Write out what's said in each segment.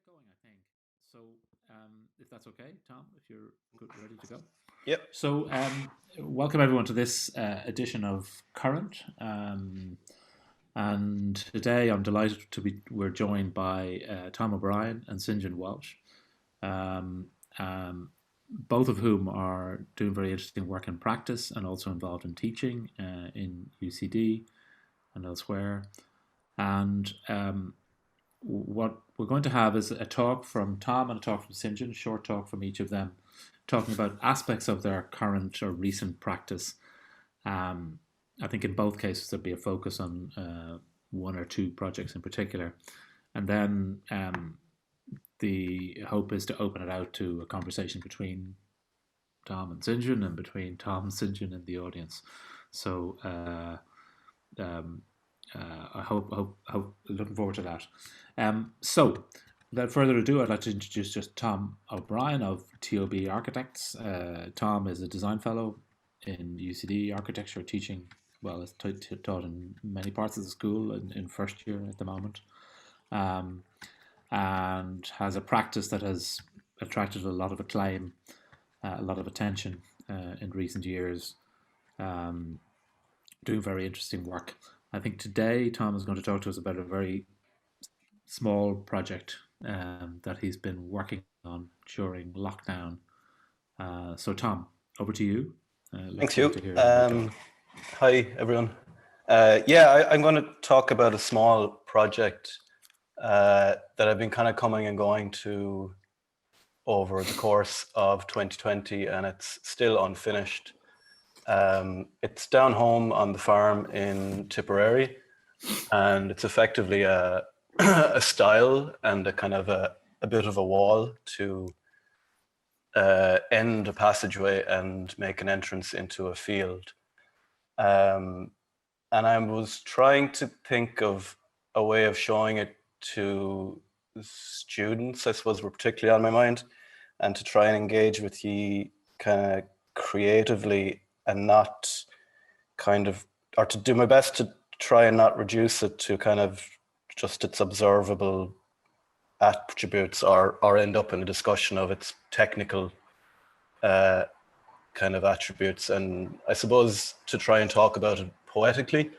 get going, I think. So, if that's okay, Tom, if you're good, ready to go. Yep. So, welcome everyone to this edition of Current. And today I'm delighted we're joined by Tom O Brien and St John Walsh, both of whom are doing very interesting work in practice and also involved in teaching in UCD and elsewhere. And what we're going to have is a talk from Tom and a talk from St John, a short talk from each of them, talking about aspects of their current or recent practice. I think in both cases there'll be a focus on one or two projects in particular. And then the hope is to open it out to a conversation between Tom and St John and between Tom and St John and the audience. So I hope looking forward to that. So without further ado, I'd like to introduce just Tom O Brien of TOB Architects. Tom is a design fellow in UCD architecture, teaching, well, it's taught in many parts of the school in first year at the moment, and has a practice that has attracted a lot of acclaim, a lot of attention in recent years, doing very interesting work. I think today Tom is going to talk to us about a very small project that he's been working on during lockdown. So Tom, over to you. Thanks, Hugh. Hi, everyone. I'm going to talk about a small project that I've been kind of coming and going to over the course of 2020, and it's still unfinished. It's down home on the farm in Tipperary, and it's effectively a stile and a kind of a bit of a wall to end a passageway and make an entrance into a field. And I was trying to think of a way of showing it to students, I suppose, were particularly on my mind, and to try and engage with you kind of creatively and not kind of, or to do my best to try and not reduce it to kind of just its observable attributes or end up in a discussion of its technical kind of attributes. And I suppose to try and talk about it poetically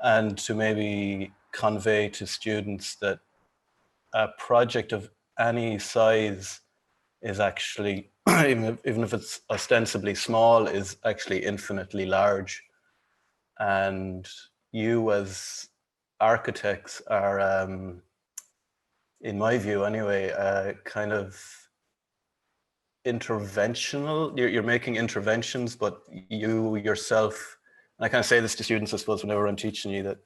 and to maybe convey to students that a project of any size is actually, even if it's ostensibly small, is actually infinitely large. And you as architects are, in my view anyway, kind of interventional. You're making interventions, but you yourself, and I kind of say this to students, I suppose, whenever I'm teaching you, that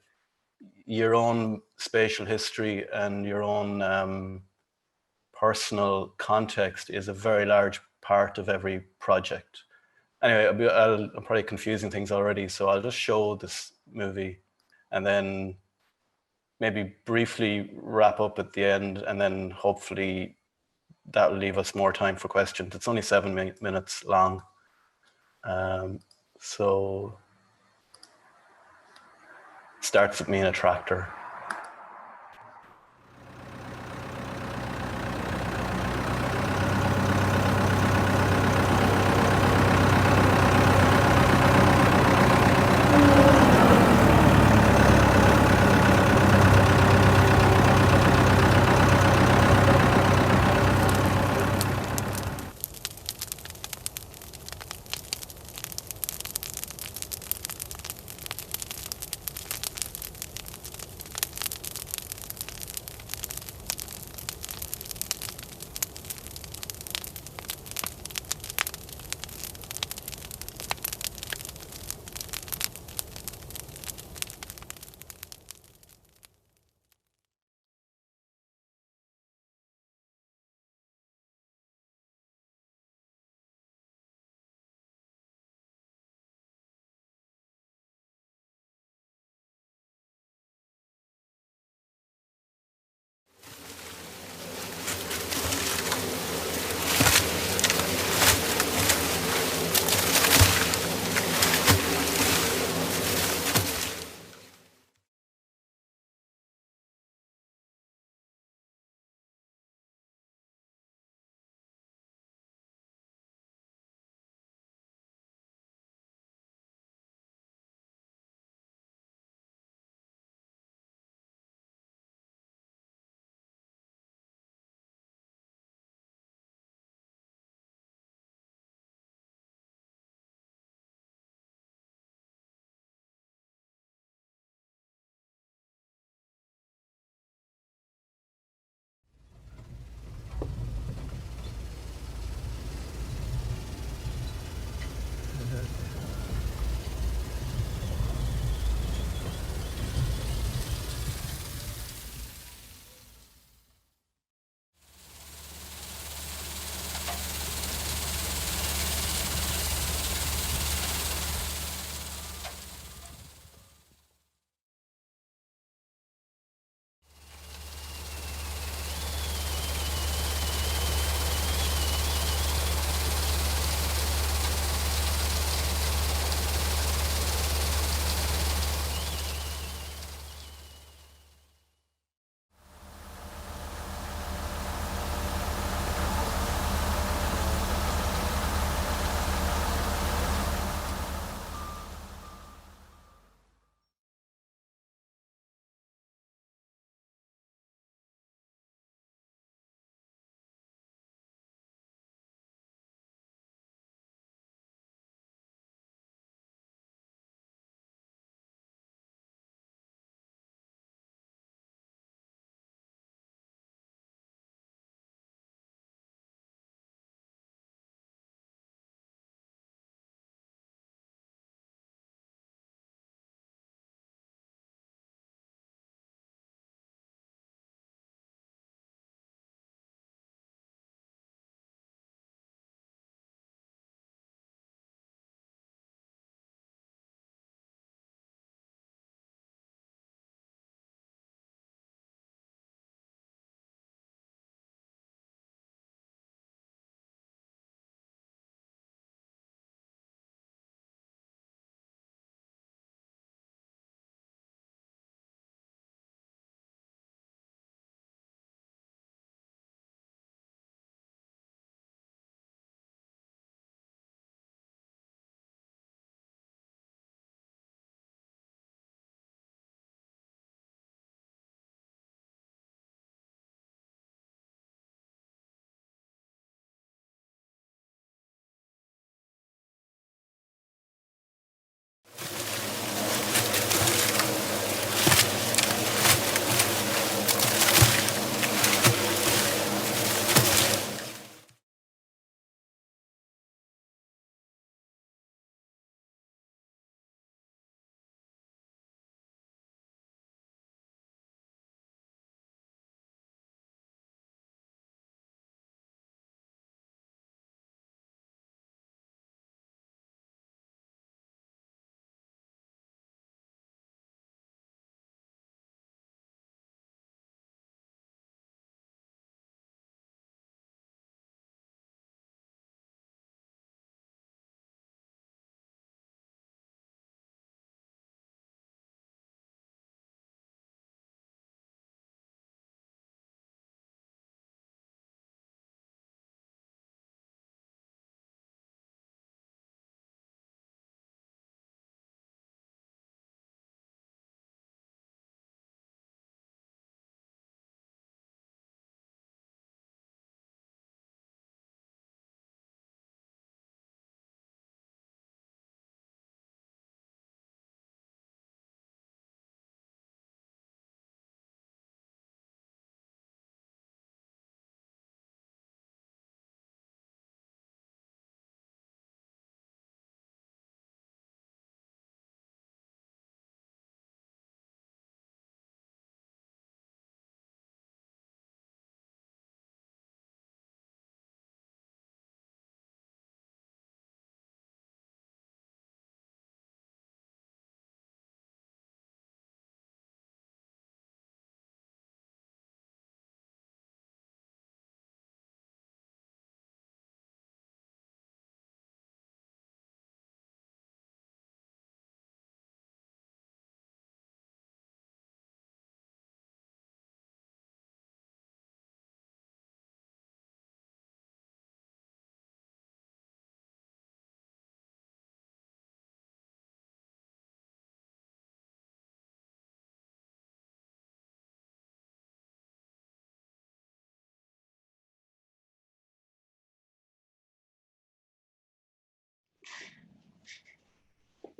your own spatial history and your own personal context is a very large part of every project. Anyway, I'm probably confusing things already, so I'll just show this movie and then maybe briefly wrap up at the end, and then hopefully that'll leave us more time for questions. It's only 7 minutes long. So it starts with me in a tractor.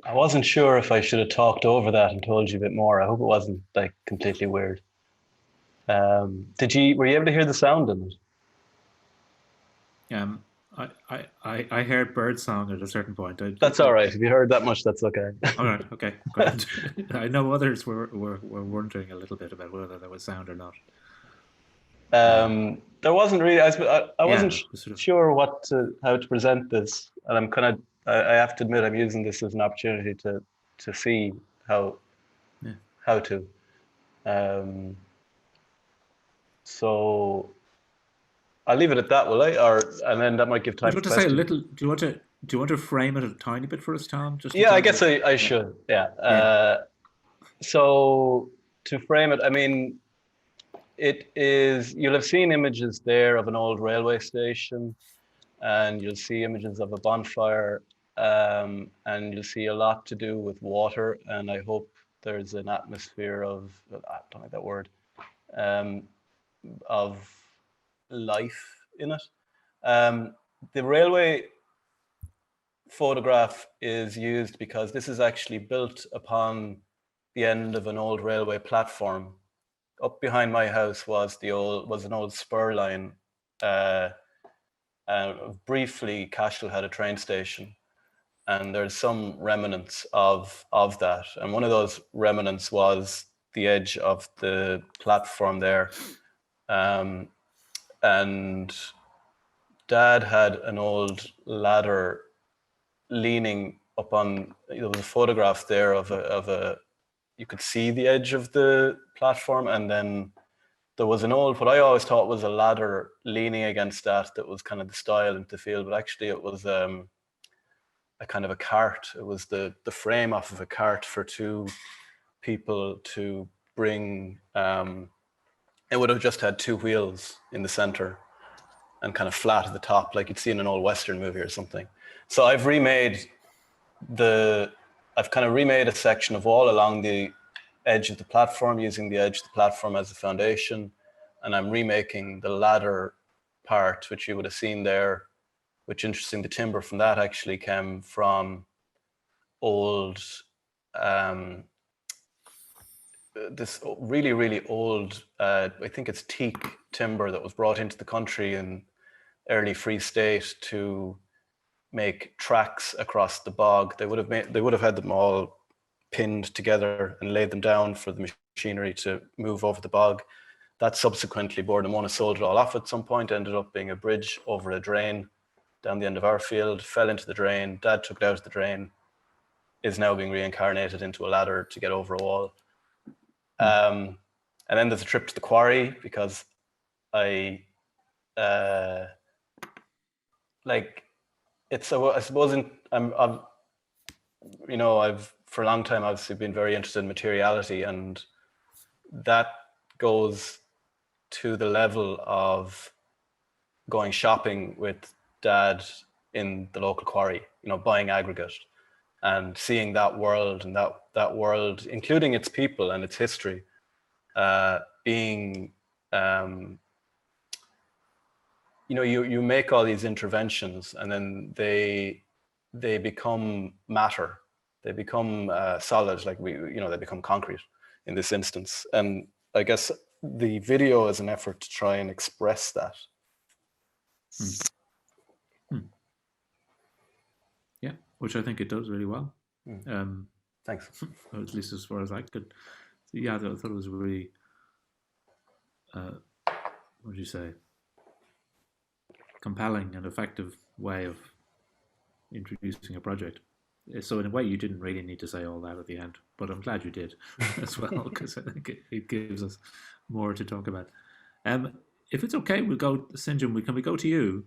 I wasn't sure if I should have talked over that and told you a bit more. I hope it wasn't like completely weird. Were you able to hear the sound in it? Um, I heard bird song at a certain point. That's all right. If you heard that much, that's okay. All right, okay, grand. I know others were wondering a little bit about whether there was sound or not. There wasn't really. I wasn't Yeah, sort of. sure how to present this, and I'm kind of. I have to admit, I'm using this as an opportunity to see how Yeah. how to. Um, so I'll leave it at that, will I? And then that might give Would time you for want to say a questions. little? Do you want to frame it a tiny bit for us, Tom? Just in Yeah, I terms guess of I yeah, should. Yeah. yeah, So to frame it, I mean, it is. You'll have seen images there of an old railway station, and you'll see images of a bonfire, and you'll see a lot to do with water. And I hope there's an atmosphere of, I don't like that word, um, of life in it. The railway photograph is used because this is actually built upon the end of an old railway platform. Up behind my house was an old spur line. Briefly, Cashel had a train station, and there's some remnants of that. And one of those remnants was the edge of the platform there. And Dad had an old ladder leaning up on. There was a photograph there of a. You could see the edge of the platform, and then there was an old, what I always thought was a ladder leaning against that was kind of the style into the field, but actually it was a kind of a cart. It was the frame off of a cart for two people to bring. It would have just had two wheels in the center and kind of flat at the top, like you'd see in an old Western movie or something. So I've kind of remade a section of wall along the edge of the platform, using the edge of the platform as a foundation. And I'm remaking the ladder part, which you would have seen there, which, interesting, the timber from that actually came from old, this really, really old, I think it's teak timber that was brought into the country in early Free State to make tracks across the bog. They would have had them all pinned together and laid them down for the machinery to move over the bog. That subsequently, Bord and Mona sold it all off at some point, ended up being a bridge over a drain down the end of our field, fell into the drain. Dad took it out of the drain, is now being reincarnated into a ladder to get over a wall. And then there's a trip to the quarry because I suppose I've for a long time obviously been very interested in materiality, and that goes to the level of going shopping with Dad in the local quarry, buying aggregate and seeing that world, and that world, including its people and its history, being you make all these interventions, and then they become matter. They become solid, like they become concrete in this instance. And I guess the video is an effort to try and express that. Yeah, which I think it does really well. Thanks. At least as far as I could. Yeah, I thought it was a really, what would you say, compelling and effective way of introducing a project. So in a way, you didn't really need to say all that at the end, but I'm glad you did as well, because I think it gives us more to talk about. If it's okay, we'll go, Sinjin, can we go to you?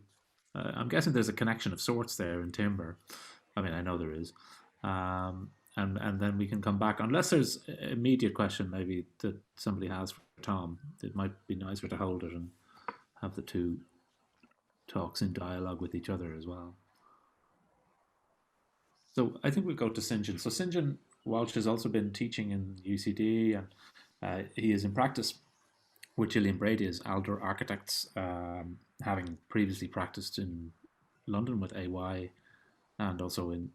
I'm guessing there's a connection of sorts there in timber. I mean, I know there is. And then we can come back, unless there's an immediate question maybe that somebody has for Tom. It might be nicer to hold it and have the two talks in dialogue with each other as well. So I think we'll go to Sinjin. So Sinjin Walsh has also been teaching in UCD, and he is in practice with Gillian Brady as Alder Architects, having previously practiced in London with AY and also in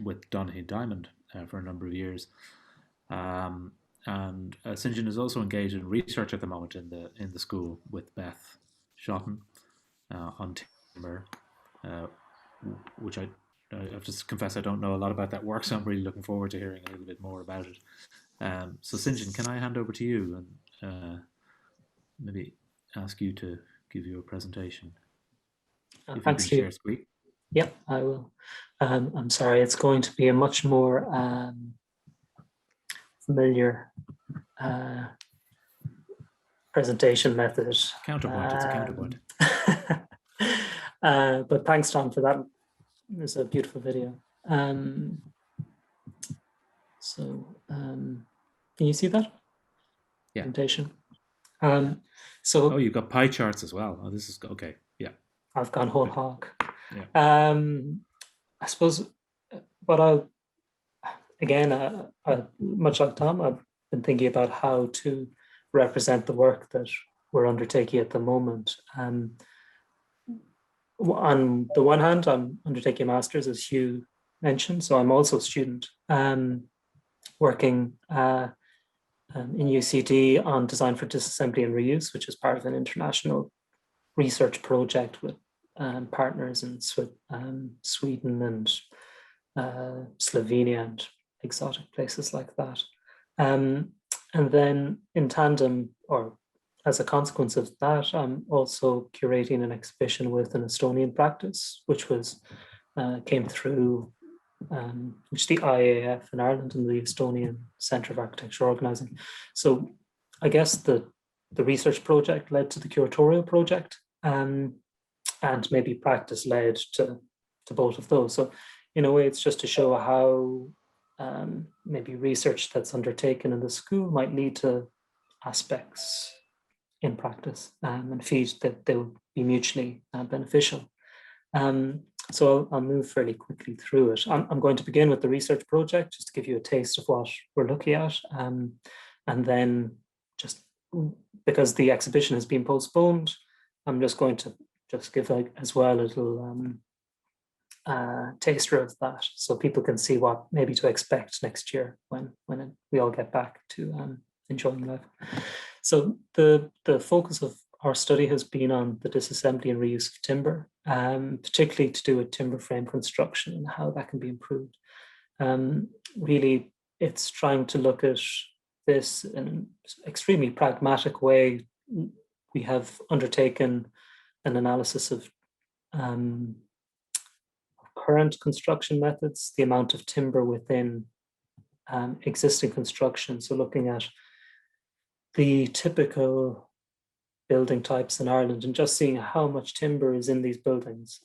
with Donahue Diamond for a number of years. And St. John is also engaged in research at the moment in the school with Beth Shotton on timber, which I have to confess I don't know a lot about that work, so I'm really looking forward to hearing a little bit more about it. So St. John, can I hand over to you and maybe ask you to give your presentation? Thanks, Hugh. Yep, I will. I'm sorry, it's going to be a much more familiar presentation method. Counterpoint, it's a counterpoint. But thanks, Tom, for that. It's a beautiful video. Can you see that? Yeah. Presentation. Oh, you've got pie charts as well. Oh, this is okay. Yeah. I've gone whole hog. Yeah. I suppose what I'll, again, much like Tom, I've been thinking about how to represent the work that we're undertaking at the moment. On the one hand, I'm undertaking a master's, as Hugh mentioned, so I'm also a student working in UCD on design for disassembly and reuse, which is part of an international research project with partners in Sweden and Slovenia and exotic places like that. And then in tandem, or as a consequence of that, I'm also curating an exhibition with an Estonian practice, which was came through which the IAF in Ireland and the Estonian Centre of Architecture are organising. So I guess the research project led to the curatorial project, and maybe practice led to both of those. So in a way, it's just to show how maybe research that's undertaken in the school might lead to aspects in practice and feed that they would be mutually beneficial. So I'll move fairly quickly through it. I'm going to begin with the research project, just to give you a taste of what we're looking at. And then just because the exhibition has been postponed, I'm just going to just give as well a little taster of that, so people can see what maybe to expect next year when we all get back to enjoying life. So the focus of our study has been on the disassembly and reuse of timber, particularly to do with timber frame construction and how that can be improved. Really, it's trying to look at this in an extremely pragmatic way. We have undertaken an analysis of current construction methods, the amount of timber within existing construction. So looking at the typical building types in Ireland and just seeing how much timber is in these buildings.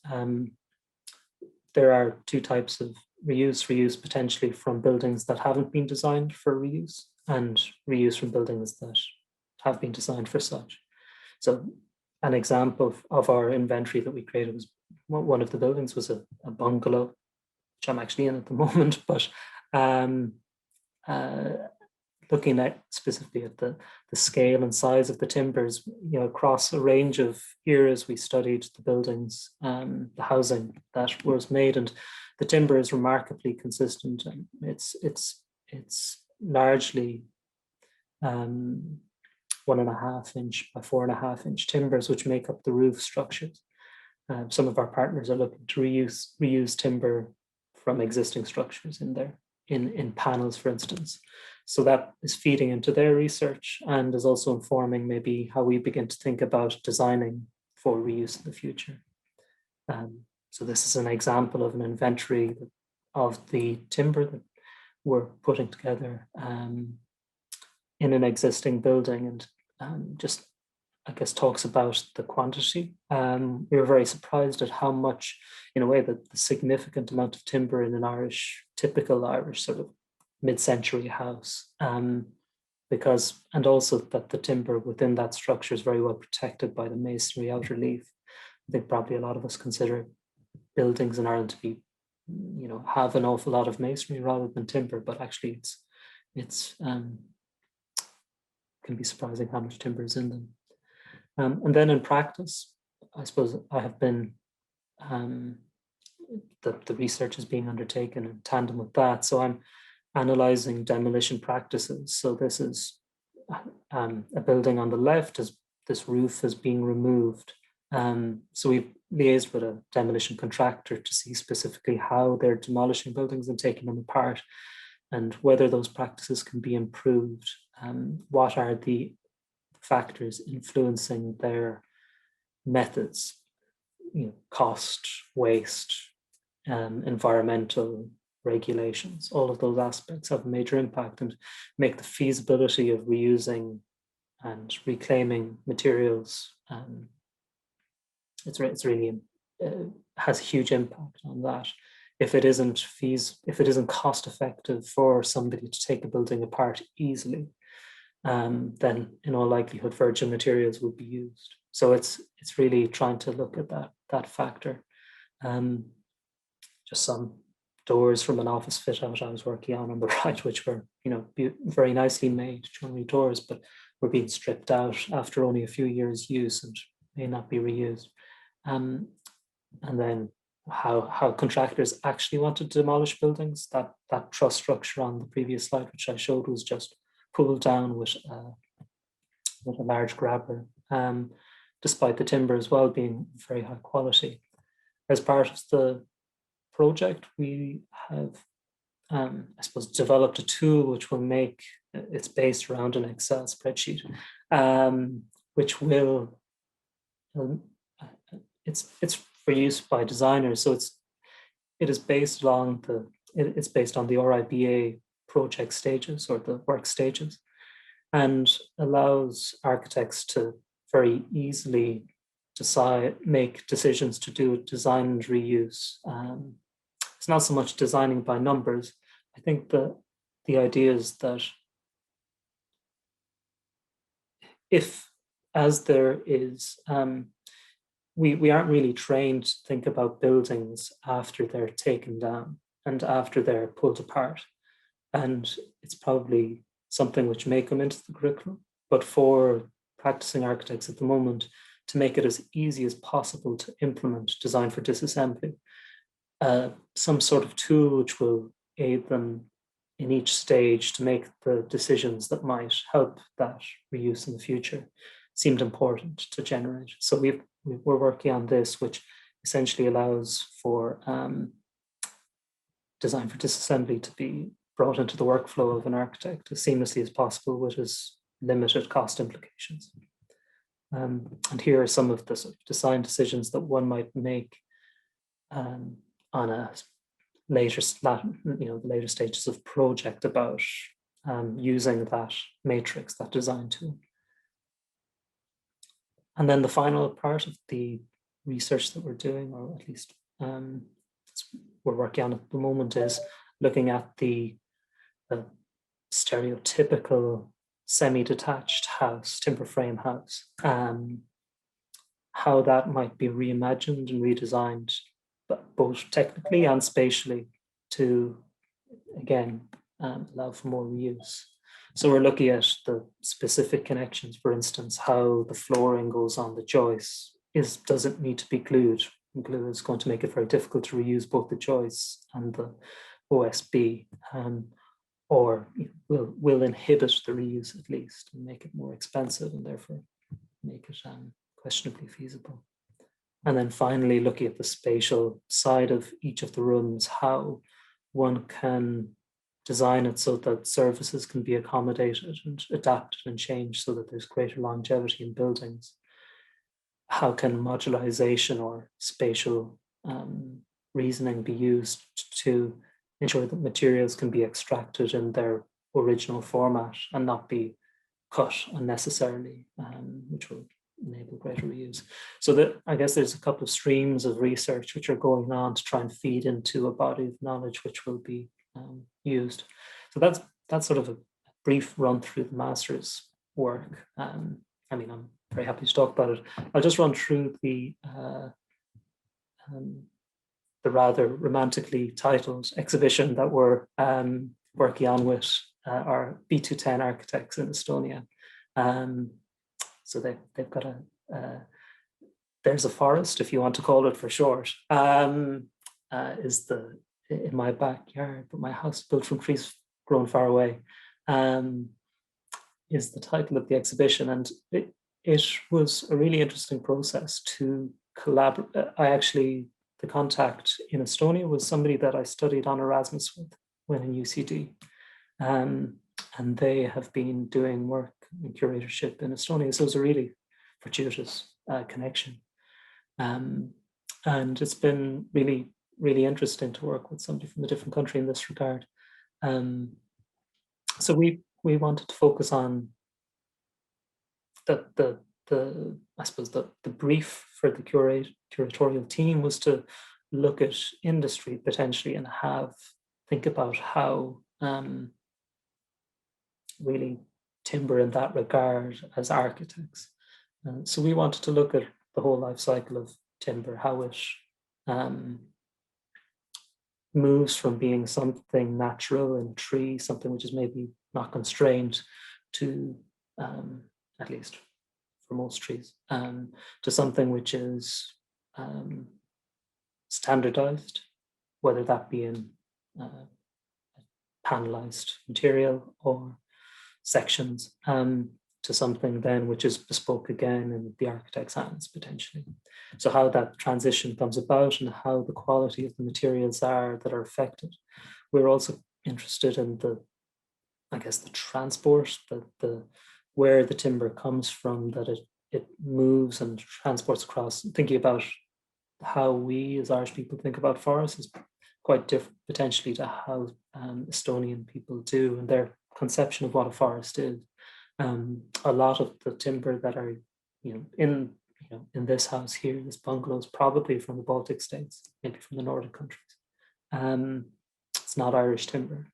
There are two types of reuse potentially from buildings that haven't been designed for reuse, and reuse from buildings that have been designed for such. So an example of our inventory that we created was one of the buildings was a bungalow, which I'm actually in at the moment, but looking at specifically at the scale and size of the timbers, across a range of eras, we studied the buildings, the housing that was made, and the timber is remarkably consistent. And it's largely 1.5 inch by 4.5 inch timbers, which make up the roof structures. Some of our partners are looking to reuse timber from existing structures in there, in panels, for instance. So that is feeding into their research and is also informing maybe how we begin to think about designing for reuse in the future. So this is an example of an inventory of the timber that we're putting together in an existing building, and just, I guess, talks about the quantity. We were very surprised at how much, in a way, the significant amount of timber in an typical Irish sort of mid-century house, because, and also that the timber within that structure is very well protected by the masonry outer leaf. I think probably a lot of us consider buildings in Ireland to be, have an awful lot of masonry rather than timber, but actually it's can be surprising how much timber is in them. And then in practice, I suppose I have been the research is being undertaken in tandem with that. So I'm analyzing demolition practices. So this is a building on the left, as this roof is being removed. So we've liaised with a demolition contractor to see specifically how they're demolishing buildings and taking them apart, and whether those practices can be improved. What are the factors influencing their methods? Cost, waste, environmental regulations, all of those aspects have a major impact, and make the feasibility of reusing and reclaiming materials. It's really has a huge impact on that. If it isn't cost effective for somebody to take a building apart easily, then in all likelihood virgin materials will be used. So it's really trying to look at that factor. Just some doors from an office fit out I was working on the right, which were very nicely made joinery doors, but were being stripped out after only a few years use and may not be reused. And then how contractors actually want to demolish buildings. That truss structure on the previous slide, which I showed, was just pulled down with a large grabber, despite the timber as well being very high quality. As part of the project, we have, I suppose, developed a tool which will make, it's based around an Excel spreadsheet, which will, it's for use by designers. So it's based on the RIBA project stages, or the work stages, and allows architects to very easily make decisions to do design and reuse. It's not so much designing by numbers. I think the idea is that we aren't really trained to think about buildings after they're taken down and after they're pulled apart. And it's probably something which may come into the curriculum, but for practicing architects at the moment, to make it as easy as possible to implement design for disassembly, some sort of tool which will aid them in each stage to make the decisions that might help that reuse in the future seemed important to generate. So we're working on this, which essentially allows for design for disassembly to be brought into the workflow of an architect as seamlessly as possible with as limited cost implications. And here are some of the sort of design decisions that one might make on a later stages of project about using that matrix, that design tool. And then the final part of the research that we're doing, or at least we're working on at the moment, is looking at the stereotypical semi-detached house, timber frame house, how that might be reimagined and redesigned, but both technically and spatially, to again allow for more reuse. So we're looking at the specific connections, for instance, how the flooring goes on the joists doesn't need to be glued. Glue is going to make it very difficult to reuse both the joists and the OSB, or will inhibit the reuse at least and make it more expensive and therefore make it questionably feasible. And then finally, looking at the spatial side of each of the rooms, how one can design it so that services can be accommodated and adapted and changed so that there's greater longevity in buildings. How can modularization or spatial reasoning be used to ensure that materials can be extracted in their original format and not be cut unnecessarily, which will enable greater reuse. So I guess there's a couple of streams of research which are going on to try and feed into a body of knowledge which will be used. So that's sort of a brief run through the master's work. I mean, I'm very happy to talk about it. I'll just run through the rather romantically titled exhibition that we're working on with our B210 architects in Estonia. So they've got there's a forest, if you want to call it for short. is in my backyard, but my house built from trees grown far away, is the title of the exhibition. And it was a really interesting process to collaborate. The contact in Estonia was somebody that I studied on Erasmus with when in UCD. And they have been doing work in curatorship in Estonia. So it was a really fortuitous connection. And it's been really, really interesting to work with somebody from a different country in this regard. So we wanted to focus on I suppose the brief for the curatorial team was to look at industry potentially and think about how really timber in that regard as architects. So we wanted to look at the whole life cycle of timber, how it moves from being something natural in a tree, something which is maybe not constrained to, at least for most trees, to something which is standardized, whether that be in panelized material or sections, to something then which is bespoke again in the architect's hands potentially. So how that transition comes about and how the quality of the materials are that are affected. We're also interested in the transport, where the timber comes from, that it moves and transports across. Thinking about how we as Irish people think about forests is quite different potentially to how Estonian people do and their conception of what a forest is. A lot of the timber that are in this house here, this bungalow, is probably from the Baltic states, maybe from the Nordic countries. It's not Irish timber.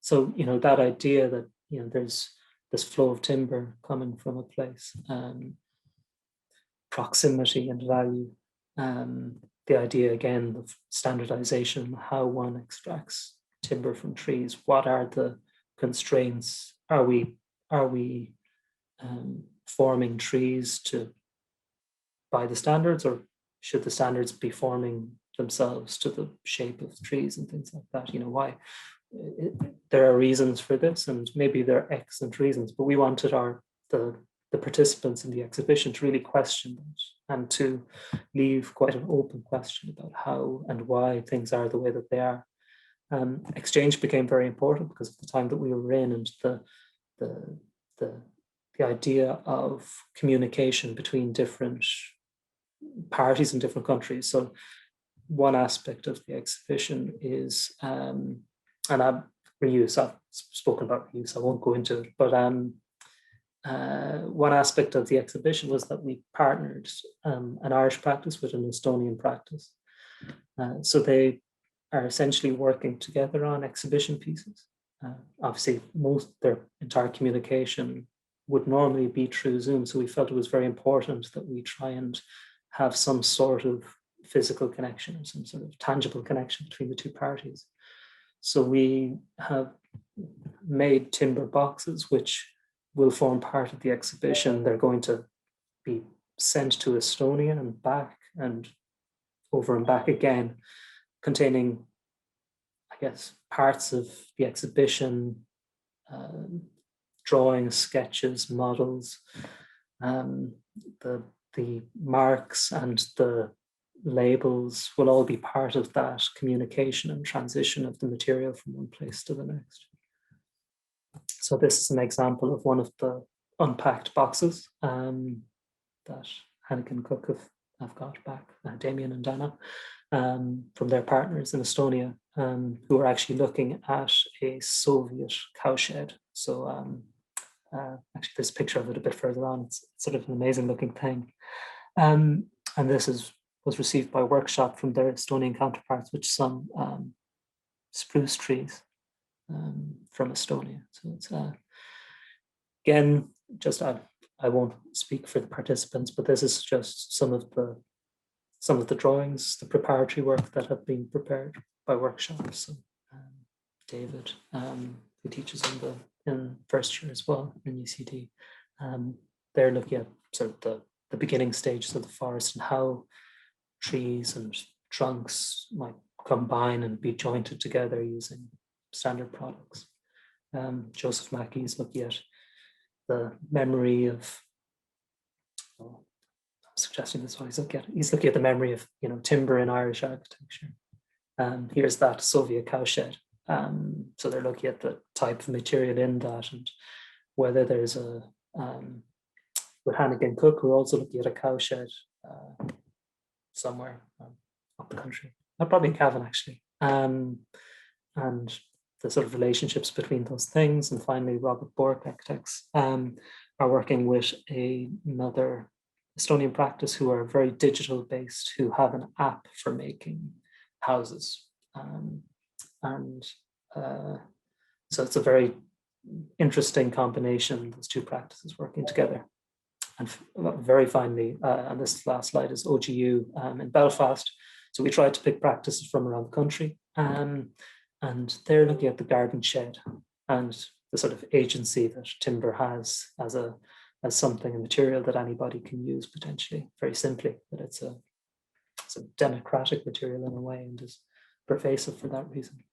So that idea that there's this flow of timber coming from a place, proximity and value, the idea again of standardization, how one extracts timber from trees, what are the constraints? Are we forming trees by the standards, or should the standards be forming themselves to the shape of trees and things like that? Why? There are reasons for this, and maybe there are excellent reasons, but we wanted the participants in the exhibition to really question that and to leave quite an open question about how and why things are the way that they are. Exchange became very important because of the time that we were in, and the idea of communication between different parties in different countries. So one aspect of the exhibition is, and reuse, I've spoken about reuse, I won't go into it, but one aspect of the exhibition was that we partnered an Irish practice with an Estonian practice. So they are essentially working together on exhibition pieces. Obviously, their entire communication would normally be through Zoom, so we felt it was very important that we try and have some sort of physical connection or some sort of tangible connection between the two parties. So we have made timber boxes which will form part of the exhibition. They're going to be sent to Estonia and back and over and back again, containing, I guess, parts of the exhibition, drawings, sketches, models, the marks and the labels will all be part of that communication and transition of the material from one place to the next. So this is an example of one of the unpacked boxes that Hanneke and Cook have got back, Damien and Dana, from their partners in Estonia, who are actually looking at a Soviet cowshed. So actually there's a picture of it a bit further on. It's sort of an amazing looking thing. And this was received by workshop from their Estonian counterparts, with some spruce trees from Estonia. So it's again, just I won't speak for the participants, but this is just some of the drawings, the preparatory work that have been prepared by workshops. So, David, who teaches in first year as well in UCD, they're looking at sort of the beginning stages of the forest and how trees and trunks might combine and be jointed together using standard products. Joseph Mackey is looking at the memory of, I'm suggesting this one, he's looking at the memory of, you know, timber in Irish architecture. Here's that Soviet cowshed. So they're looking at the type of material in that, and whether there's a, with Hannigan Cook, we're also looking at a cowshed somewhere up the country, probably in Cavan actually. And the sort of relationships between those things. And finally, Robert Bork Architects are working with another Estonian practice who are very digital based, who have an app for making houses. So it's a very interesting combination, those two practices working together. And very finally, and this last slide is OGU in Belfast. So we tried to pick practices from around the country. And they're looking at the garden shed and the sort of agency that timber has as a material that anybody can use potentially, very simply, that it's a democratic material in a way and is pervasive for that reason.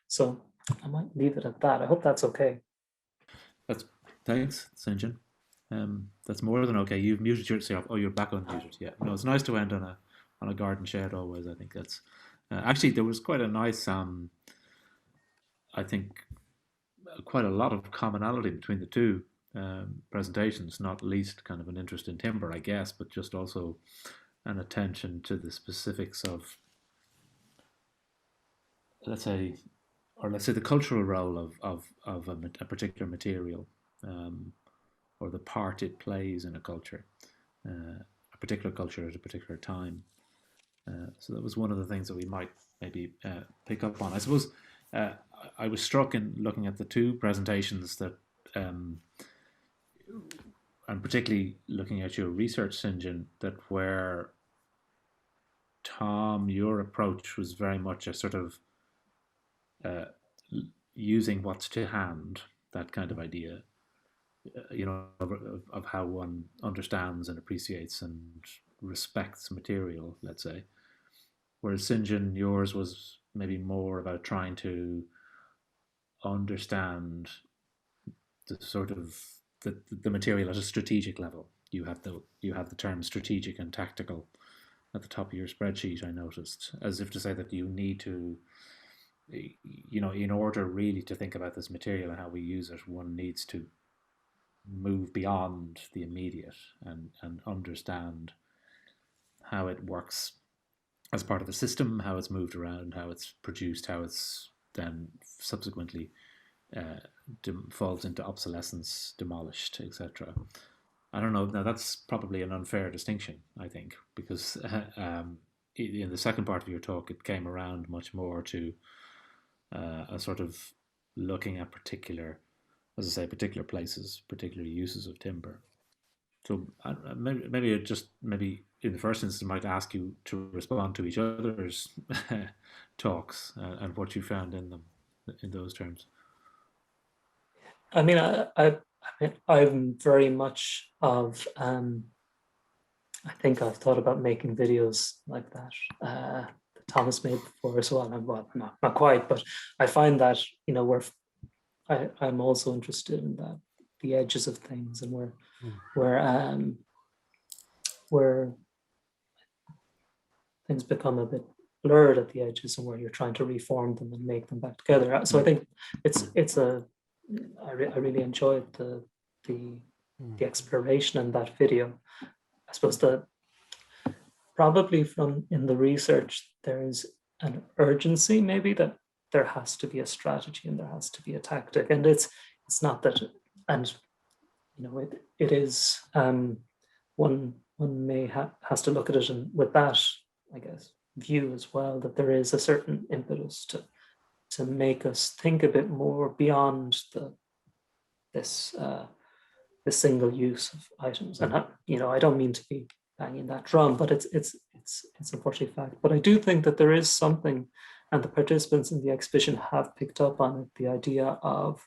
So I might leave it at that. I hope that's okay. Thanks, St. John. That's more than okay. You've muted yourself. Oh, you're back unmuted. Yeah, no, it's nice to end on a garden shed always. I think that's actually there was quite a nice. I think quite a lot of commonality between the two presentations. Not least kind of an interest in timber, I guess, but just also an attention to the specifics of, let's say the cultural role of a particular material, or the part it plays in a culture, a particular culture at a particular time. So that was one of the things that we might maybe pick up on. I suppose I was struck in looking at the two presentations that, and particularly looking at your research, St. John, that where Tom, your approach was very much a sort of using what's to hand, that kind of idea, you know, of how one understands and appreciates and respects material, let's say. Whereas St. John, yours was maybe more about trying to understand the sort of the material at a strategic level. You have the term strategic and tactical at the top of your spreadsheet, I noticed, as if to say that you need to, you know, in order really to think about this material and how we use it, one needs to move beyond the immediate and understand how it works as part of a system, how it's moved around, how it's produced, how it's then subsequently falls into obsolescence, demolished, etc. I don't know. Now that's probably an unfair distinction, I think, because in the second part of your talk, it came around much more to a sort of looking at particular, as I say, particular places, particular uses of timber. So maybe in the first instance, I might ask you to respond to each other's talks and what you found in them in those terms. I mean, I'm very much of, I think I've thought about making videos like that Thomas made before as well. Well, not quite, but I find that, you know, I'm also interested in that, the edges of things, and where things become a bit blurred at the edges, and where you're trying to reform them and make them back together. So I think I really enjoyed the exploration in that video. I suppose that probably from in the research, there is an urgency maybe that there has to be a strategy and there has to be a tactic, and it's not that, and you know, it is one may has to look at it and with that, I guess, view as well, that there is a certain impetus to make us think a bit more beyond this single use of items. And you know, I don't mean to be banging that drum, but it's unfortunately fact. But I do think that there is something, and the participants in the exhibition have picked up on it, the idea of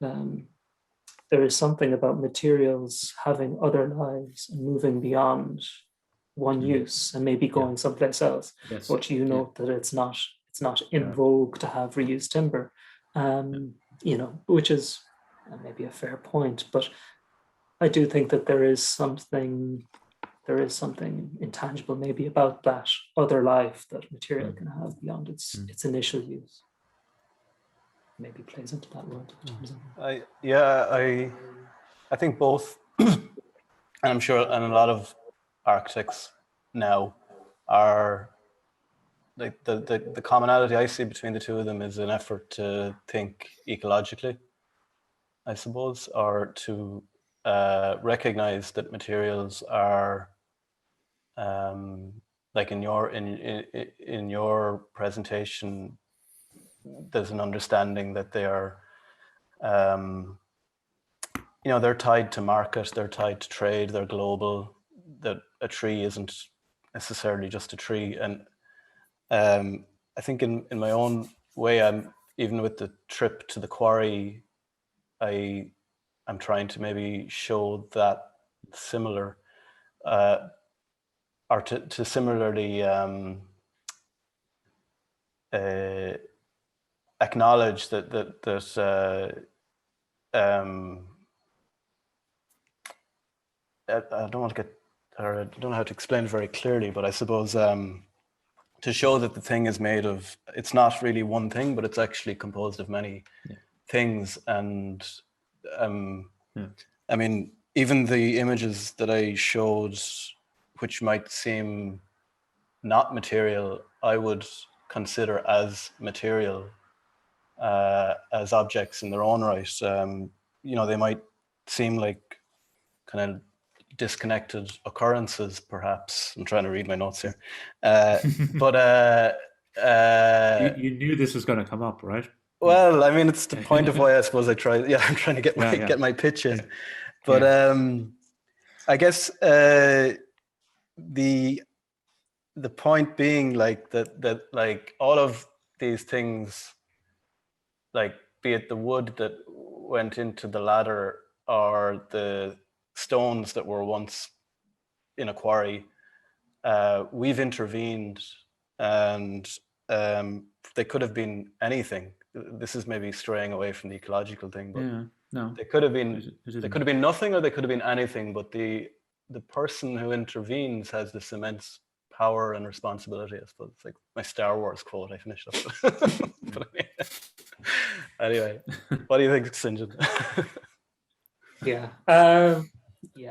there is something about materials having other lives and moving beyond one use and maybe going someplace else. Yes. But you note that it's not in vogue to have reused timber, you know, which is maybe a fair point. But I do think that there is something intangible maybe about that other life that material can have beyond its initial use. Maybe plays into that world. I think both, and I'm sure, and a lot of architects now are like the commonality I see between the two of them is an effort to think ecologically, I suppose, or to recognize that materials are, like in your presentation, there's an understanding that they are, you know, they're tied to market, they're tied to trade, they're global, that a tree isn't necessarily just a tree. And I think in my own way, even with the trip to the quarry, I'm trying to maybe show that similar, or to similarly acknowledge that I don't want to get, or I don't know how to explain it very clearly, but I suppose to show that the thing is made of, it's not really one thing, but it's actually composed of many things. And I mean, even the images that I showed, which might seem not material, I would consider as material, as objects in their own right. You know, they might seem like kind of disconnected occurrences, perhaps. I'm trying to read my notes here. But you knew this was going to come up, right? Well, I mean, it's the point of why I suppose I try. Yeah, I'm trying to get my pitch in. But I guess the point being like that like all of these things, like be it the wood that went into the ladder or the stones that were once in a quarry, we've intervened, and they could have been anything. This is maybe straying away from the ecological thing, but they could have been nothing, or they could have been anything. But the person who intervenes has this immense power and responsibility. I suppose it's like my Star Wars quote I finished up. But anyway, what do you think, St. John?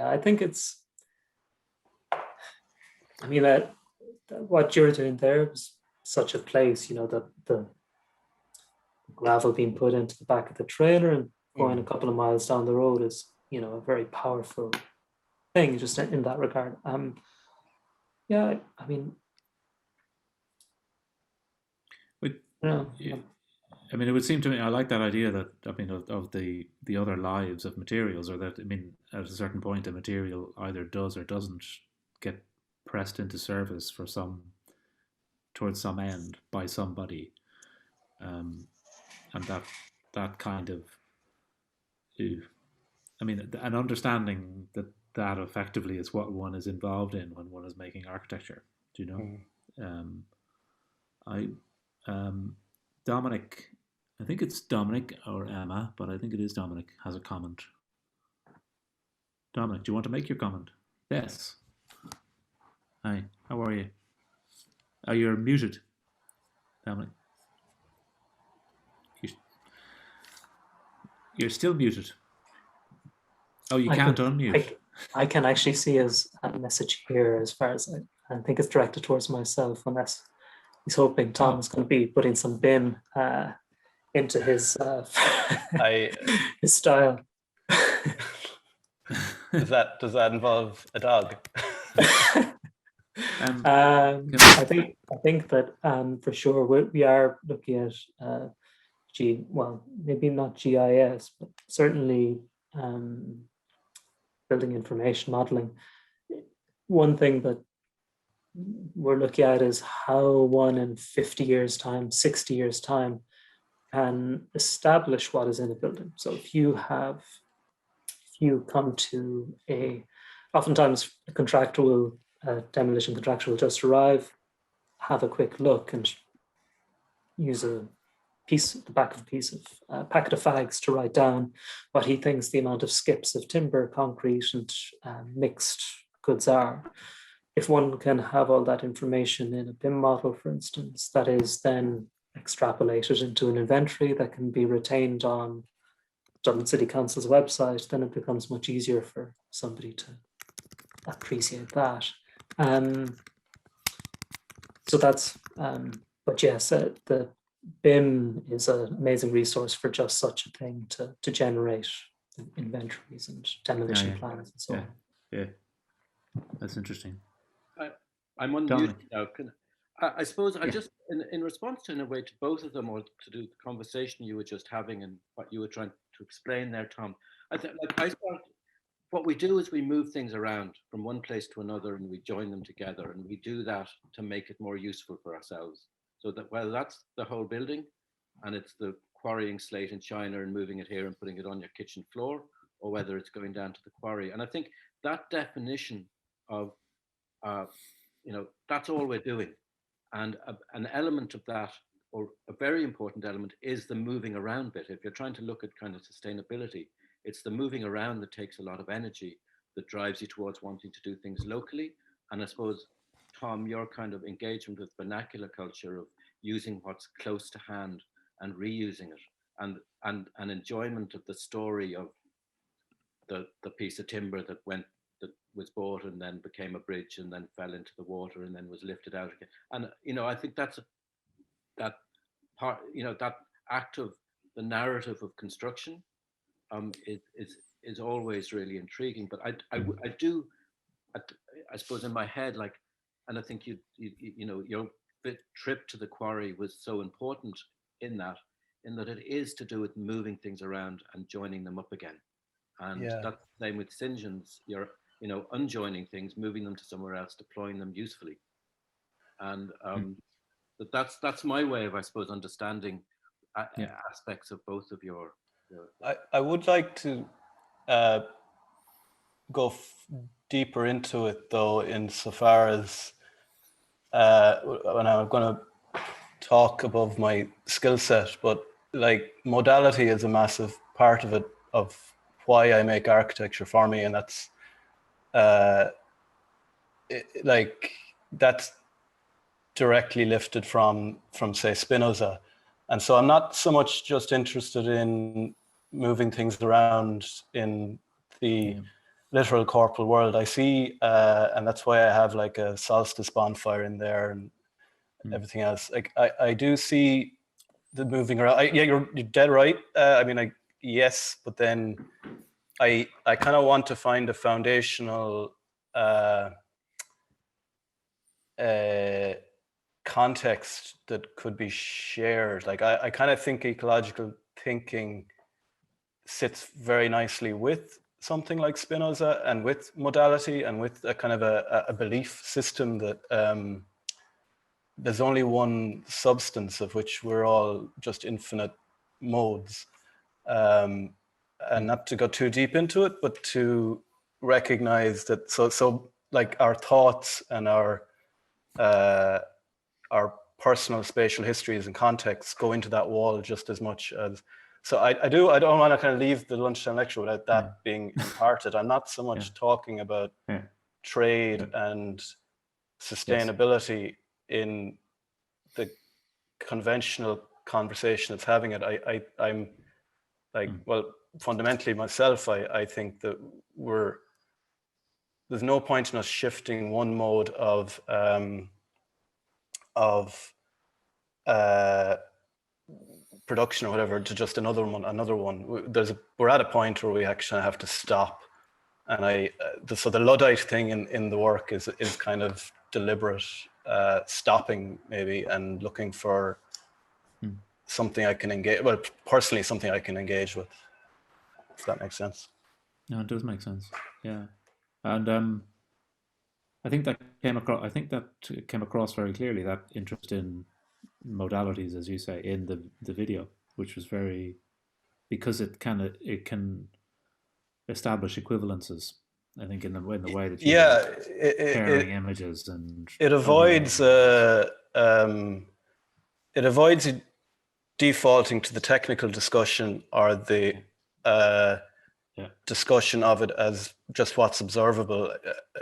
I think it's, I mean, that what you're doing there was such a place, you know, that the gravel being put into the back of the trailer and going a couple of miles down the road is, you know, a very powerful thing just in that regard. I mean, I mean, it would seem to me, I like that idea that, I mean, of the other lives of materials, or that, I mean, at a certain point, a material either does or doesn't get pressed into service for towards some end by somebody. And that kind of, I mean, an understanding that effectively is what one is involved in when one is making architecture. Do you know? Dominic, I think it's Dominic or Emma, but I think it is Dominic, has a comment. Dominic, do you want to make your comment? Yes. Hi, how are you? Oh, you're muted, Dominic. You're still muted. Oh, you can't unmute. I can actually see his message here, as far as I think it's directed towards myself, unless he's hoping Tom is going to be putting some BIM into his his style. Does that involve a dog? I think that for sure we are looking at maybe not GIS, but certainly building information modeling. One thing that we're looking at is how one in 50 years time, 60 years time, can establish what is in a building. So if you come to oftentimes a contractor will a demolition contractor will just arrive, have a quick look, and use the back of a piece of packet of fags to write down what he thinks the amount of skips of timber, concrete, and mixed goods are. If one can have all that information in a BIM model, for instance, that is then extrapolated into an inventory that can be retained on Dublin City Council's website, then it becomes much easier for somebody to appreciate that. So that's, but yes, the BIM is an amazing resource for just such a thing, to generate inventories and demolition plans and so on. Yeah, that's interesting. I'm on mute now. I suppose I just, in response to, in a way, to both of them, or to do the conversation you were just having and what you were trying to explain there, Tom, what we do is we move things around from one place to another and we join them together, and we do that to make it more useful for ourselves. So that whether that's the whole building and it's the quarrying slate and china and moving it here and putting it on your kitchen floor, or whether it's going down to the quarry. And I think that definition of, that's all we're doing. And an element of that, or a very important element, is the moving around bit. If you're trying to look at kind of sustainability, it's the moving around that takes a lot of energy, that drives you towards wanting to do things locally. And I suppose, Tom, your kind of engagement with vernacular culture of using what's close to hand and reusing it, and an enjoyment of the story of the piece of timber that was bought and then became a bridge and then fell into the water and then was lifted out again. And I think that part, that act of the narrative of construction is always really intriguing. But I suppose in my head, like, and I think your trip to the quarry was so important in that it is to do with moving things around and joining them up again. And that's the same with St. John's. You're unjoining things, moving them to somewhere else, deploying them usefully. And that's my way of, I suppose, understanding aspects of both of your. I would like to go deeper into it, though, insofar as when I'm going to talk above my skill set, but like modality is a massive part of it, of why I make architecture for me, and that's that's directly lifted from say Spinoza. And so I'm not so much just interested in moving things around in the literal corporal world. I see, and that's why I have like a solstice bonfire in there and everything else. Like I do see the moving around. You're dead right. Yes, but then I kind of want to find a foundational context that could be shared. Like I kind of think ecological thinking sits very nicely with something like Spinoza and with modality and with a kind of a belief system that there's only one substance of which we're all just infinite modes. And not to go too deep into it, but to recognize that so like our thoughts and our personal spatial histories and contexts go into that wall just as much as. So I don't want to kind of leave the lunchtime lecture without that being imparted. I'm not so much talking about trade and sustainability in the conventional conversation it's having it. I'm like, well, fundamentally myself, I think that there's no point in us shifting one mode of production or whatever to just another one. We're at a point where we actually have to stop. And so the Luddite thing in the work is kind of deliberate stopping maybe and looking for something I can engage, well, personally something I can engage with, if that makes sense. No, it does make sense. Yeah. And I think that came across very clearly, that interest in modalities, as you say, in the video, which was very, because it can establish equivalences I think in the way that yeah, pairing images and it avoids defaulting to the technical discussion or the discussion of it as just what's observable,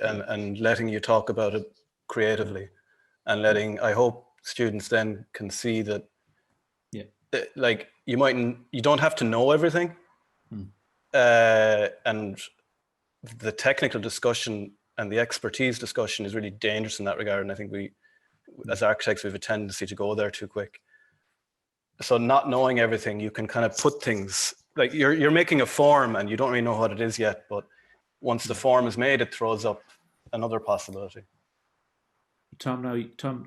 and letting you talk about it creatively, and letting, I hope students then can see that, like, you don't have to know everything, and the technical discussion and the expertise discussion is really dangerous in that regard. And I think we, as architects, we have a tendency to go there too quick. So not knowing everything, you can kind of put things, like you're making a form and you don't really know what it is yet, but once the form is made, it throws up another possibility. Tom,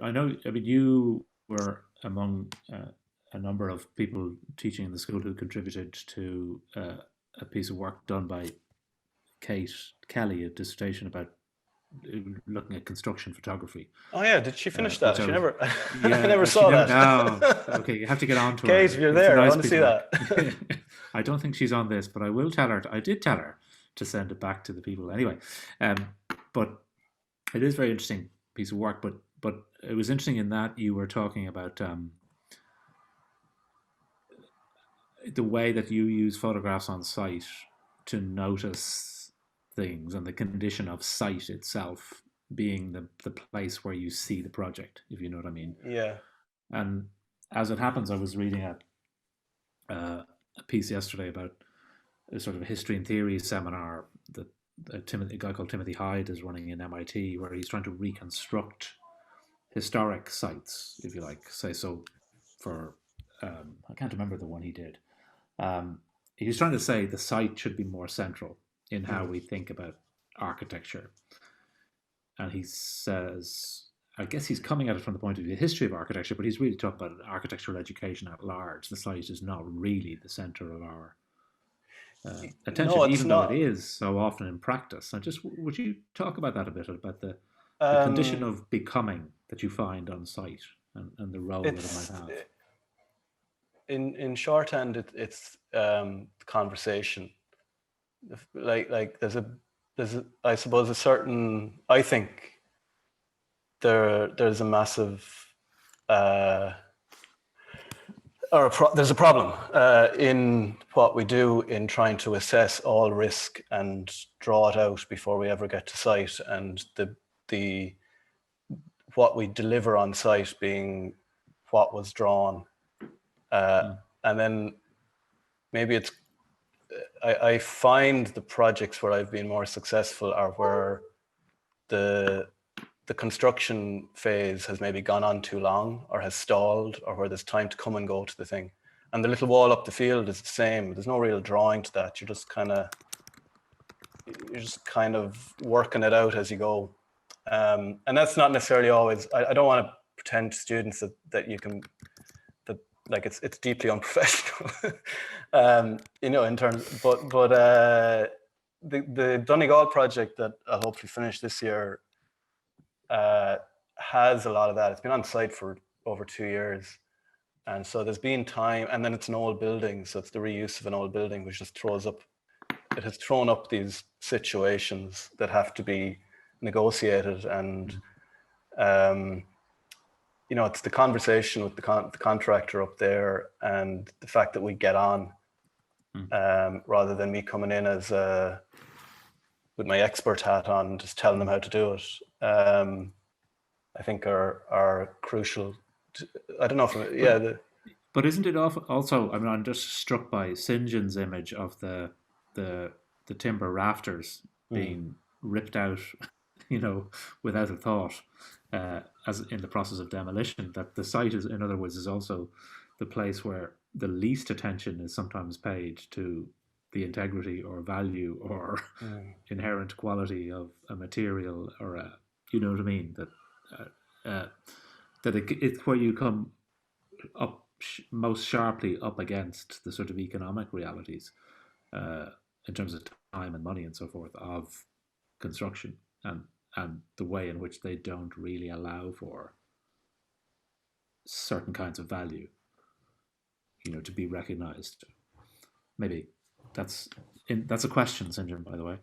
I know, I mean, you were among a number of people teaching in the school who contributed to a piece of work done by Kate Kelly, a dissertation about looking at construction photography. Oh yeah, did she finish that? She never, I never saw that. No, okay, you have to get on to her. Kate, if you're there, I want to see that. I don't think she's on this, but I will tell her. I did tell her to send it back to the people anyway. But it is a very interesting piece of work. But it was interesting in that you were talking about the way that you use photographs on site to notice things, and the condition of site itself being the place where you see the project, if you know what I mean. Yeah. And as it happens, I was reading a piece yesterday about a sort of a history and theory seminar that a guy called Timothy Hyde is running in MIT, where he's trying to reconstruct historic sites, if you like, say so, for I can't remember the one he did. He's trying to say the site should be more central in how we think about architecture. And he says, I guess he's coming at it from the point of view of the history of architecture, but he's really talking about architectural education at large. The site is not really the center of our attention, no, even not. though it is so often in practice. And just, would you talk about that a bit, about the condition of becoming that you find on site, and the role that it might have? In shorthand, it's conversation. Like there's a I suppose a certain, I think there's a massive there's a problem in what we do in trying to assess all risk and draw it out before we ever get to site, and the what we deliver on site being what was drawn, and then maybe it's, I find the projects where I've been more successful are where the construction phase has maybe gone on too long or has stalled, or where there's time to come and go to the thing. And the little wall up the field is the same. There's no real drawing to that. You're just kind of working it out as you go. And that's not necessarily always, I don't want to pretend to students that you can, that like it's deeply unprofessional, you know, in terms, but the Donegal project that I'll hopefully finish this year has a lot of that. It's been on site for over 2 years. And so there's been time, and then it's an old building. So it's the reuse of an old building, which just it has thrown up these situations that have to be negotiated. And, you know, it's the conversation with the contractor up there, and the fact that we get on, rather than me coming in as with my expert hat on, just telling them how to do it, I think are crucial. I don't know if, but isn't it also, I mean, I'm just struck by St. John's image of the timber rafters being ripped out, you know, without a thought, as in the process of demolition. That the site is, in other words, is also the place where the least attention is sometimes paid to the integrity or value or inherent quality of a material, or a, you know what I mean? That it's where you come up most sharply up against the sort of economic realities, in terms of time and money and so forth, of construction, and the way in which they don't really allow for certain kinds of value, you know, to be recognized. Maybe that's a question, St. John, by the way.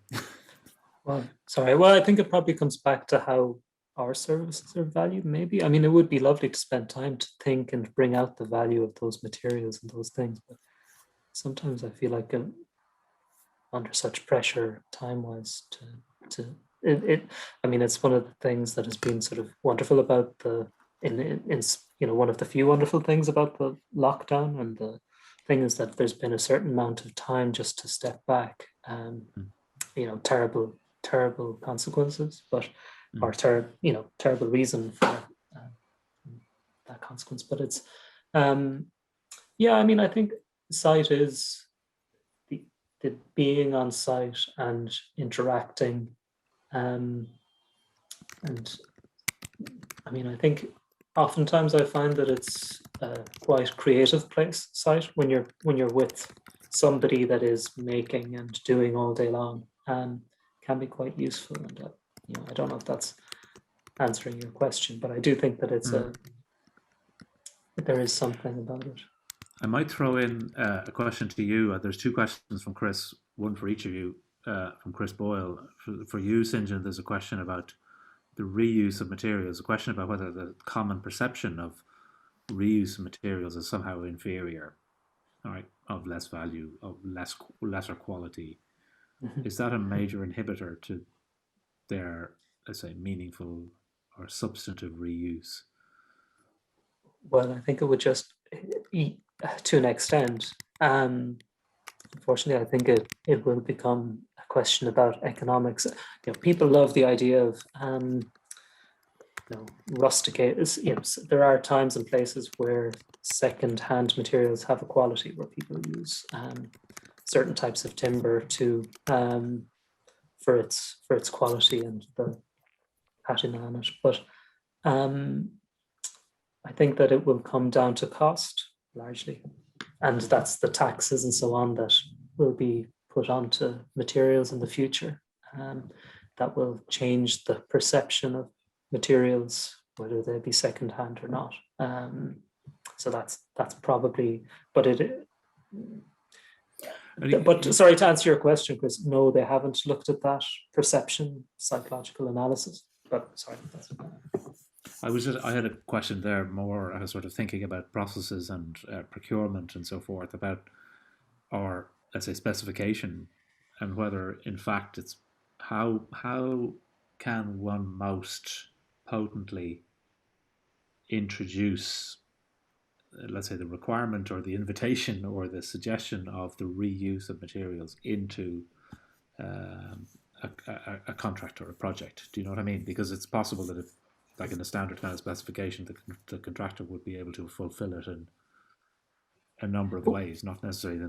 Well, sorry. Well, I think it probably comes back to how our services are valued, maybe. I mean, it would be lovely to spend time to think and bring out the value of those materials and those things, but sometimes I feel like I'm under such pressure time-wise to I mean, it's one of the things that has been sort of wonderful about in one of the few wonderful things about the lockdown, and the thing is that there's been a certain amount of time just to step back. Terrible consequences, but or terrible reason for that consequence. But it's yeah, I mean, I think site is the being on site and interacting, and I mean, I think oftentimes I find that it's a quite creative place site when you're with somebody that is making and doing all day long, can be quite useful. And I don't know if that's answering your question, but I do think that it's there is something about it. I might throw in a question to you. There's two questions from Chris, one for each of you, from Chris Boyle. For you, St. John, there's a question about the reuse of materials, a question about whether the common perception of reuse of materials is somehow inferior, all right, of less value, of lesser quality. Mm-hmm. Is that a major inhibitor to their, let's say, meaningful or substantive reuse? Well, I think it would just, to an extent. Unfortunately, I think it will become a question about economics. People love the idea of rusticate. There are times and places where second-hand materials have a quality, where people use certain types of timber to for its quality and the patina on it. But I think that it will come down to cost largely, and that's the taxes and so on that will be put onto materials in the future, that will change the perception of materials, whether they be secondhand or not. So that's probably, but but sorry, to answer your question, Chris, no, they haven't looked at that perception psychological analysis. But sorry, that's I had a question there more. I was sort of thinking about processes and procurement and so forth, about our, let's say, specification, and whether in fact it's how can one most potently introduce, let's say, the requirement or the invitation or the suggestion of the reuse of materials into a contract or a project. Do you know what I mean? Because it's possible that if, like in a standard kind of specification, the contractor would be able to fulfill it in a number of ways, not necessarily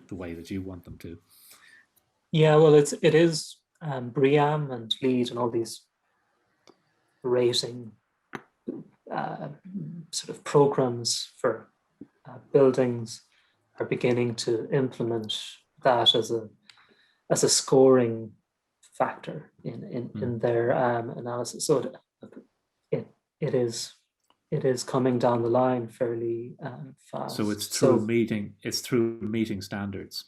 the way that you want them to. Yeah, well, it is BREEAM and LEED and all these rating sort of programs for buildings are beginning to implement that as a scoring factor in their analysis. So it is coming down the line fairly fast. So it's through meeting standards.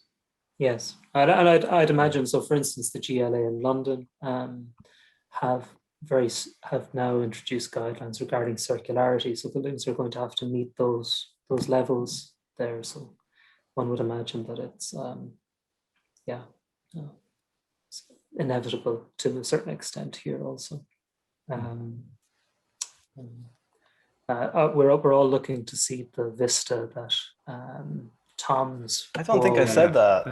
Yes, I'd imagine. So, for instance, the GLA in London have now introduced guidelines regarding circularity. So buildings are going to have to meet those levels there. So one would imagine that it's it's inevitable to a certain extent here also. We're all looking to see the vista that Tom's. I don't think I said that.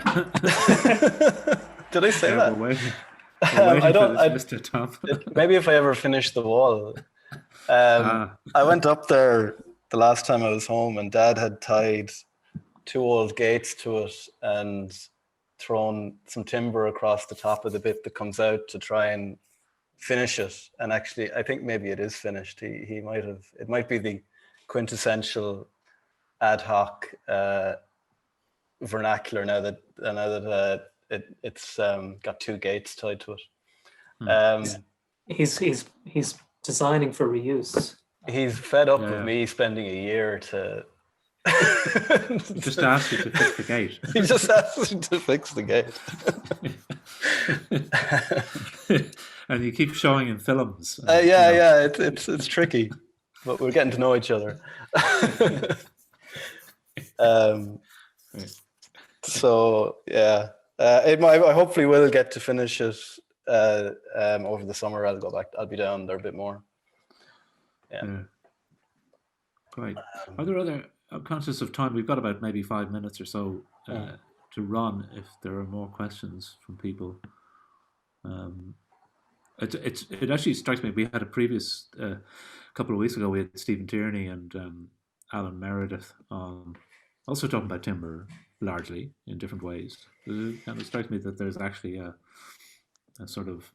Did I say that? I don't. Tom. Maybe if I ever finish the wall. I went up there the last time I was home, and Dad had tied 2 old gates to it and thrown some timber across the top of the bit that comes out to try and finish it. And actually, I think maybe it is finished. He might have. It might be the quintessential ad hoc vernacular now that it's got 2 gates tied to it. He's designing for reuse. He's fed up with me spending a year to He just asked you to fix the gate. He just asked you to fix the gate. And you keep showing in films. It's tricky, but we're getting to know each other. So yeah, I hopefully will get to finish it over the summer. I'll go back. I'll be down there a bit more. Yeah. Great. Are there other? I'm conscious of time. We've got about maybe 5 minutes or so to run. If there are more questions from people, it actually strikes me. We had a previous couple of weeks ago. We had Stephen Tierney and Alan Meredith on, also talking about timber largely in different ways. And it strikes me that there's actually a sort of,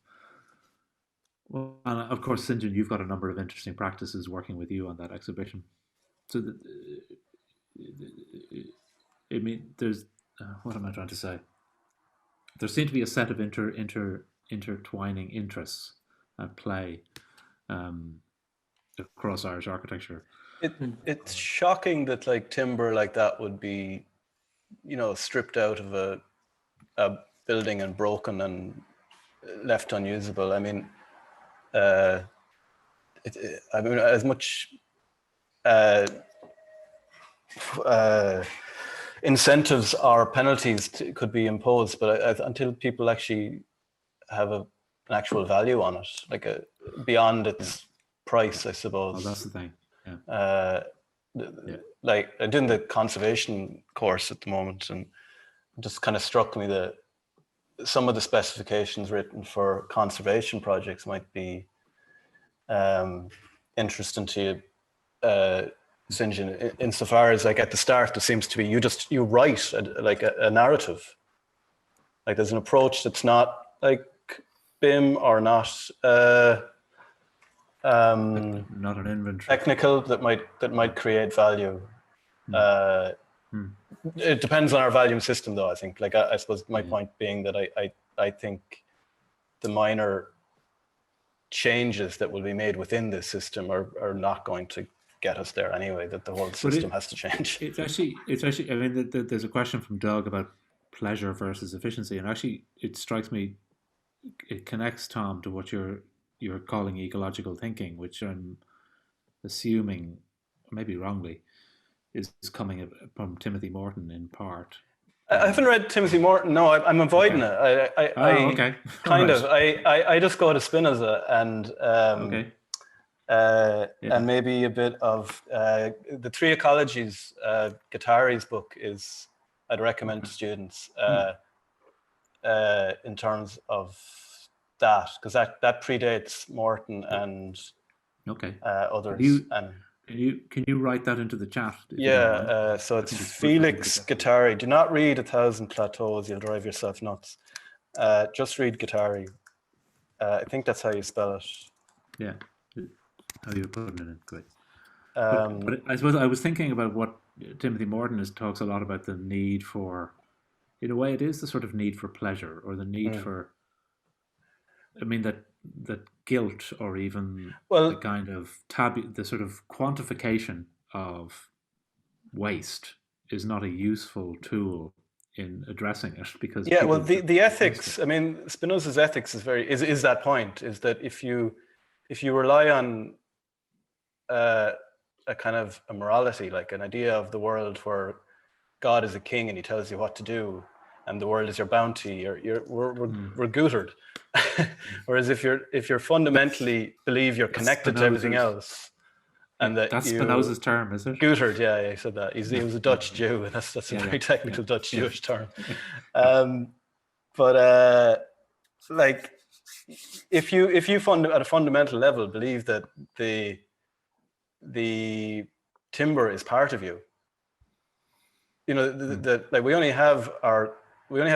well, and of course, St. John, you've got a number of interesting practices working with you on that exhibition. So, I mean, there's what am I trying to say? There seems to be a set of intertwining interests at play across Irish architecture. It's shocking that like timber like that would be, stripped out of a building and broken and left unusable. I mean, as much incentives or penalties could be imposed, but until people actually have an actual value on it, like beyond its price, I suppose. Oh, that's the thing. Yeah. Like I'm doing the conservation course at the moment, and it just kind of struck me that some of the specifications written for conservation projects might be interesting to you, St. John, insofar as like at the start there seems to be you write a narrative. Like there's an approach that's not like BIM or not not an inventory technical that might create value. It depends on our value system, though. I think, like I suppose my point being that I think the minor changes that will be made within this system are not going to get us there anyway. That the whole system has to change. It's actually. I mean, there's a question from Doug about pleasure versus efficiency, and actually, it strikes me. It connects, Tom, to what you're calling ecological thinking, which I'm assuming, maybe wrongly, is coming from Timothy Morton in part. I haven't read Timothy Morton. No, I'm avoiding it. Okay. Kind of. I just go to Spinoza and and maybe a bit of the Three Ecologies. Guattari's book I'd recommend to students in terms of that, because that predates Morton and others. Can you write that into the chat? Yeah, so it's Felix Guattari. Do not read 1,000 Plateaus, you'll drive yourself nuts. Just read Guattari. I think that's how you spell it. Yeah, how you're putting it in. Great. But I suppose I was thinking about what Timothy Morton talks a lot about, the need for, in a way, it is the sort of need for pleasure, or the need for, I mean, that guilt, or even the kind of the sort of quantification of waste is not a useful tool in addressing it, because the ethics. I mean, Spinoza's ethics is that point, is that if you rely on a kind of a morality, like an idea of the world where God is a king and he tells you what to do, and the world is your bounty, we're gootered. Whereas if you're fundamentally believe you're connected to everything else, and that's Spinoza's term, is it? Gootered, yeah, he said that. He was a Dutch Jew, and that's a very technical Dutch Jewish term. But like if you at a fundamental level believe that the timber is part of you, like we only have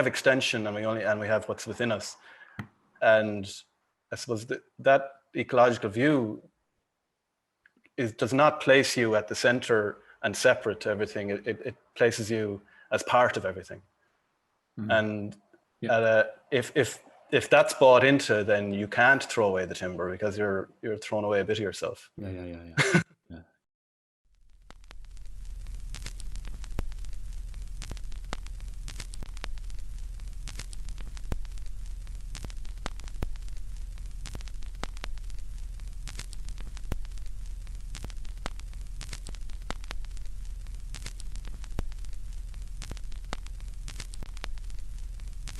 extension, and we have what's within us. And I suppose that ecological view does not place you at the center and separate to everything. It places you as part of everything. And if that's bought into, then you can't throw away the timber, because you're throwing away a bit of yourself. Yeah.